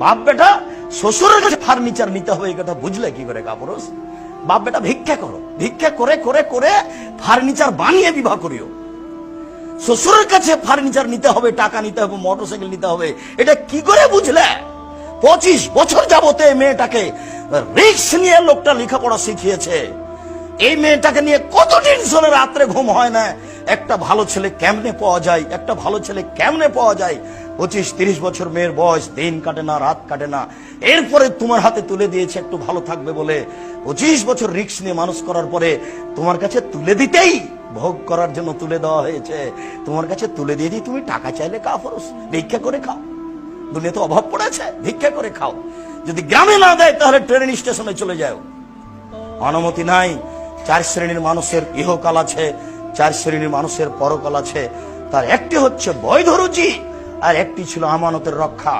বাপ বেটা শ্বশুরের কাছে ফার্নিচার নিতে হবে এই কথা বুঝলে কি করে কাপুরুষ? বাপ বেটা ভিক্ষা করো, ভিক্ষা করে করে করে ফার্নিচার বানিয়ে বিবাহ করিও। শ্বশুরের কাছে ফার্নিচার নিতে হবে, টাকা নিতে হবে, মোটরসাইকেল নিতে হবে, এটা কি করে বুঝলে? 25 বছর যাবতে মেয়েটাকে রিস্ক নিয়ে লোকটা লেখাপড়া শিখিয়েছে। এই মেয়েটাকে নিয়ে কত টেনশনে রাত্রে ঘুম হয় না। একটা ভালো ছেলে কেমনে পাওয়া যায়, একটা ভালো ছেলে কেমনে পাওয়া যায়। 25-30 বছর মেয়ের বয়স, দিন কাটে না, রাত কাটে না। এরপরে তোমার হাতে তুলে দিয়েছে একটু ভালো থাকবে বলে। 25 বছর রিস্ক নিয়ে মানুষ করার পরে তোমার কাছে তুলে দিতেই, ভোগ করার জন্য তুলে দেওয়া হয়েছে, তোমার কাছে তুলে দিয়ে দিই তুমি টাকা চাইলে কাপুরুষ ভিক্ষা করে খাও। দুনিয়া তো অভাব পড়েছে, ভিক্ষা করে খাও। যদি গ্রামে না দেয় তাহলে ট্রেন স্টেশনে চলে যাও। অনুমতি নাই। 4 শ্রেণীর মানুষের ইহকাল আছে, 4 শ্রেণীর মানুষের পরকাল আছে। তার একটি হচ্ছে বৈধ রুচি, আর একটি ছিল আমানতের রক্ষা।